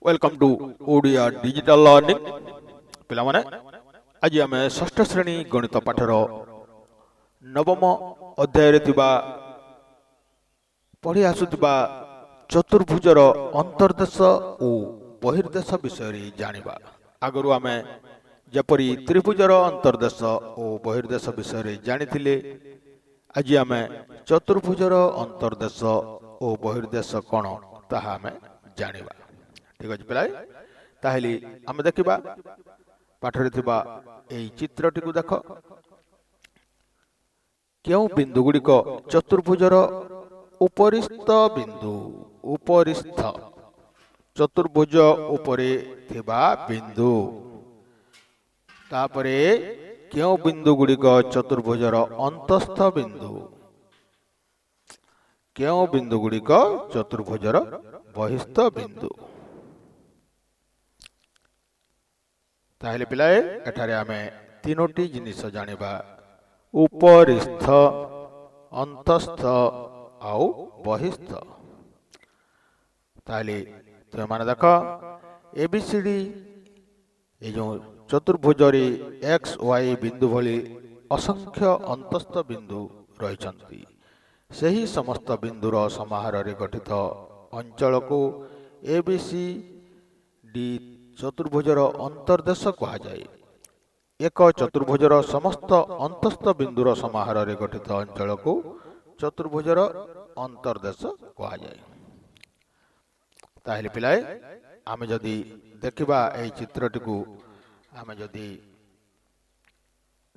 Welcome to Odia digital learning पिलामाने आज आम षष्ठ श्रेणी गणित पाठर नवम अध्याय पढ़ी आसुवा चतुर्भुजर अंतर्देश और बहिर्देश विषय जानिबा। आगु आम जपरी त्रिभुजर अंतर्देश और बहिर्देश विषय जानी आज आम चतुर्भुजर अंतर्देश और बहिर्देश कौन ताहा आम जानिबा। ठीक अच्छे पिलाए ताहले आम देखा पाठरे थिबा एई चित्रटी को देख क्यों बिंदु गुड़िक चतुर्भुजर उपरिस्थ बिंदु उपरिस्थ चतुर्भुज उपरे थिबा बिंदु तापरे क्यों बिंदु गुड़िक चतुर्भुजर अंतस्थ बिंदु क्यों बिंदु गुड़िक चतुर्भुजर बहिस्थ बिंदु। ताहले पिलाए एठारे आमे तीनोटी जिनिस जानिबा उपरिस्थ अंतस्थ आउ बहिस्थ। ताहले तुम माने देख एबीसीडी ए जो चतुर्भुज रे एक्स वाई बिंदु भली असंख्य अंतस्थ बिंदु रही सही समस्त बिंदुर समाहार रे गठित अंचल को एबीसीडी चतुर्भुजर अंतर्देश कहा जाए। एक चतुर्भुजर समस्त अंतस्थ बिंदुर समाहार रे गठित अंचल को चतुर्भुजर अंतर्देश कहा जाए। ताहले पिलाए आमे जदि देखिबा एई चित्रटी को आमे जदि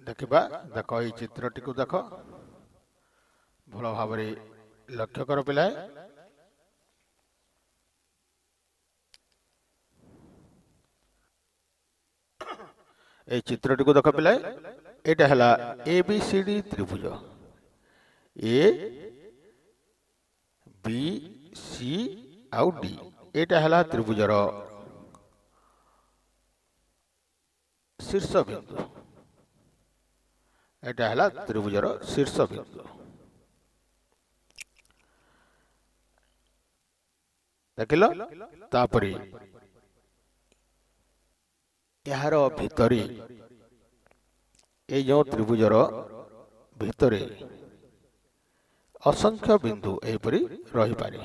देखिबा देख एई चित्रटी को देख भल भाव लक्ष्य कर पिलाए। ए चित्रटी को देख पिलाए एटा हला एबीसीडी त्रिभुज ए बी सी आउ डी एटा हला त्रिभुजर शीर्ष बिंदु एटा हला त्रिभुजर शीर्ष बिंदु देखिल तापरी यार भितरी ए जो त्रिभुजर भितरे असंख्य बिंदु एपरी रही पारे।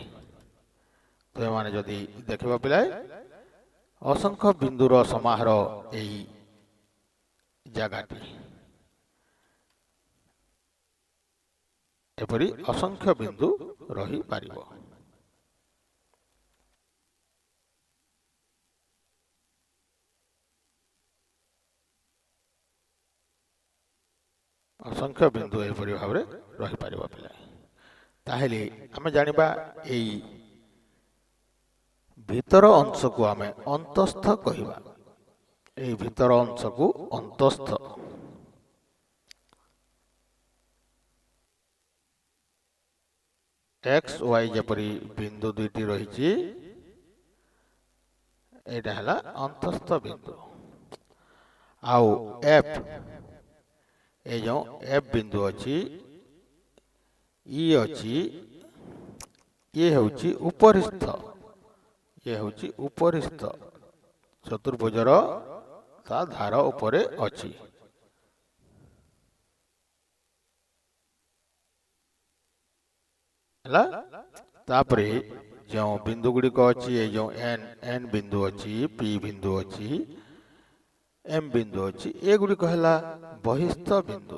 तो माने जदि देखिबा पिलाए असंख्य बिंदुर समाहार एई जगाटी एपरी असंख्य बिंदु रही पारिबो। असंख्य बिंदु एपरी भाव रही पारिबो पिला। ताहले आमे जानिबा एई भीतर अंश को आमे अंतस्थ कहिबा। एई भीतर अंश को अंतस्थ एक्स वाई जपरी बिंदु दुईटी रही एटा हला अंतस्थ बिंदु आउ एफ ए जो एफ बिंदु अच्छी ई अच्छी ये होची उपरिस्थ ये होची उपरिस्थ चतुर्भुजर ता धार उपरे अच्छी। हला तापरे जो बिंदु गुड़ी को अच्छी ये जो एन एन बिंदु अच्छी पी बिंदु अच्छी एम बिंदु अच्छी ए गुड़ी कहला बहिस्थ बिंदु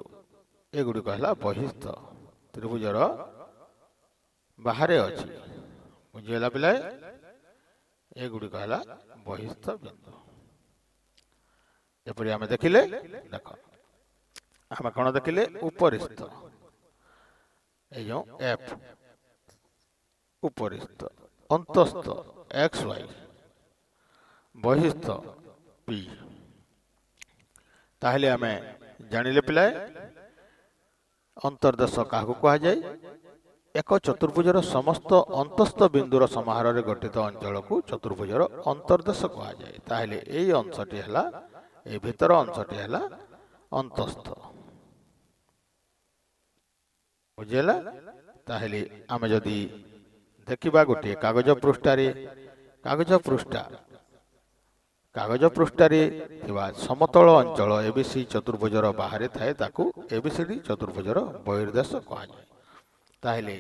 ए गुड़ी कहला बहिस्थ त्रिभुजर बाहरे अच्छी बुझीगला पिलाए ए गुड़ी कहला बहिस्थ बिंदु। एपरी आमे देखिले देख आमे कोन देखिले उपरिस्थ ए जो एफ उपरिस्थ अंतस्थ एक्स वाई बहिस्थ पी। ताहले आमे जानिले पिलाए अंतर्देश क्या कहा जाए। एक चतुर्भुजर समस्त अंतस्थ बिंदुर समाहार रे गठित अंचल को चतुर्भुजर अंतर्देश कहा जाए। ताहले एई अंशटी हला ए भीतर अंशटी हला अंतस्थ बुझेला। ताहले आमे जदि देखिबा गोटे कागज पृष्ठारे कागज पृष्ठा କାଗଜ ପୃଷ୍ଠାରେ ଥିବା ସମତଳ ଅଞ୍ଚଳ ଏବିସି ଚତୁର୍ଭୁଜର ବାହାରେ ଥାଏ ତାକୁ ଏବିସିଡି ଚତୁର୍ଭୁଜର ବହିର୍ଦେଶ କୁହାଯାଏ। ତାହେଲେ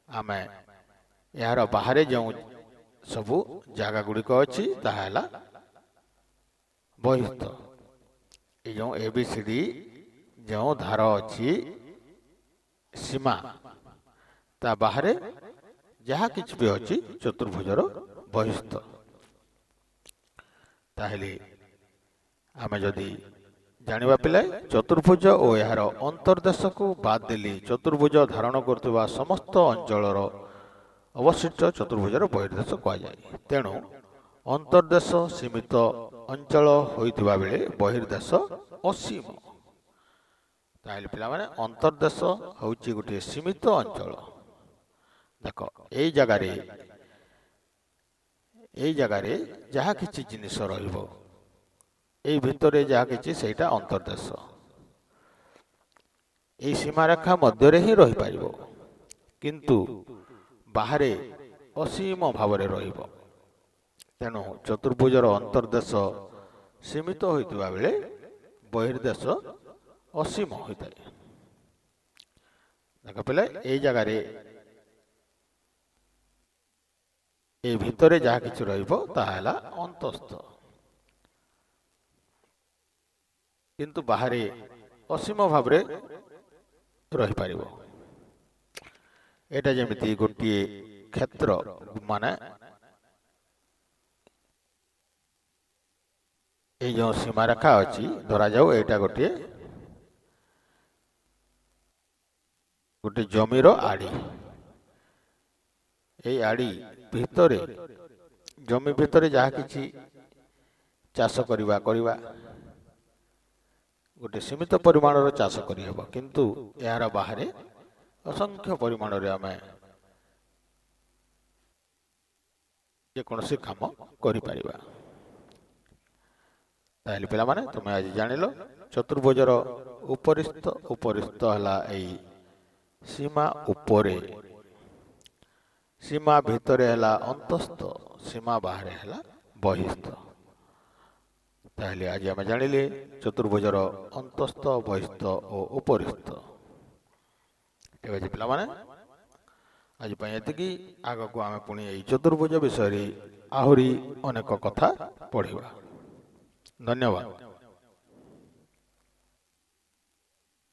ଆମେ ଏହାର ବାହାରେ ଯେଉଁ ସବୁ ଜାଗା ଗୁଡ଼ିକ ଅଛି ତାହା ହେଲା ବହିସ୍ଥ। ଏ ଯେଉଁ ଏବିସିଡି ଯେଉଁ ଧାର ଅଛି ସୀମା ତା ବାହାରେ ଯାହା କିଛି ବି ଅଛି ଚତୁର୍ଭୁଜର ବହିସ୍ଥ। ତାହେଲେ ଆମେ ଯଦି ଜାଣିବା ପିଲାଏ ଚତୁର୍ଭୁଜ ଓ ଏହାର ଅନ୍ତର୍ଦେଶକୁ ବାଦ ଦେଲେ ଚତୁର୍ଭୁଜ ଧାରଣ କରୁଥିବା ସମସ୍ତ ଅଞ୍ଚଳର ଅବଶିଷ୍ଟ ଚତୁର୍ଭୁଜର ବହିର୍ଦେଶ କୁହାଯାଏ। ତେଣୁ ଅନ୍ତର୍ଦେଶ ସୀମିତ ଅଞ୍ଚଳ ହୋଇଥିବା ବେଳେ ବହିର୍ଦେଶ ଅସୀମ। ତାହେଲେ ପିଲାମାନେ ଅନ୍ତର୍ଦେଶ ହେଉଛି ଗୋଟିଏ ସୀମିତ ଅଞ୍ଚଳ। ଦେଖ ଏଇ ଜାଗାରେ ଯାହା କିଛି ଜିନିଷ ରହିବ ଏଇ ଭିତରେ ଯାହା କିଛି ସେଇଟା ଅନ୍ତର୍ଦେଶ। ଏଇ ସୀମାରେଖା ମଧ୍ୟରେ ହିଁ ରହିପାରିବ, କିନ୍ତୁ ବାହାରେ ଅସୀମ ଭାବରେ ରହିବ। ତେଣୁ ଚତୁର୍ଭୁଜର ଅନ୍ତର୍ଦେଶ ସୀମିତ ହୋଇଥିବା ବେଳେ ବହିର୍ଦେଶ ଅସୀମ ହୋଇଥାଏ। ଦେଖ ପିଲା ଏଇ ଜାଗାରେ ଏଇ ଭିତରେ ଯାହା କିଛି ରହିବ ତାହା ହେଲା ଅନ୍ତସ୍ଥ, କିନ୍ତୁ ବାହାରେ ଅସୀମ ଭାବରେ ରହିପାରିବ। ଏଇଟା ଯେମିତି ଗୋଟିଏ କ୍ଷେତ୍ର, ମାନେ ଏଇ ଯେଉଁ ସୀମାରେଖା ଅଛି ଧରାଯାଉ ଏଇଟା ଗୋଟିଏ ଜମିର ଆଡି। ଏଇ ଆଡି ଭିତରେ ଜମି ଭିତରେ ଯାହା କିଛି ଚାଷ କରିବା ଗୋଟେ ସୀମିତ ପରିମାଣର ଚାଷ କରିହେବ, କିନ୍ତୁ ଏହାର ବାହାରେ ଅସଂଖ୍ୟ ପରିମାଣରେ ଆମେ ଯେକୌଣସି କାମ କରିପାରିବା। ତାହେଲେ ପିଲାମାନେ ତୁମେ ଆଜି ଜାଣିଲ ଚତୁର୍ଭୁଜର ଉପରିସ୍ଥ ହେଲା ଏଇ ସୀମା ଉପରେ, ସୀମା ଭିତରେ ହେଲା ଅନ୍ତସ୍ଥ, ସୀମା ବାହାରେ ହେଲା ବହିସ୍ଥ। ତାହେଲେ ଆଜି ଆମେ ଜାଣିଲେ ଚତୁର୍ଭୁଜର ଅନ୍ତସ୍ଥ, ବହିସ୍ଥ ଓ ଉପରିସ୍ଥ। ଠିକ ଅଛି ପିଲାମାନେ, ଆଜି ପାଇଁ ଏତିକି। ଆଗକୁ ଆମେ ପୁଣି ଏଇ ଚତୁର୍ଭୁଜ ବିଷୟରେ ଆହୁରି ଅନେକ କଥା ପଢ଼ିବା। ଧନ୍ୟବାଦ।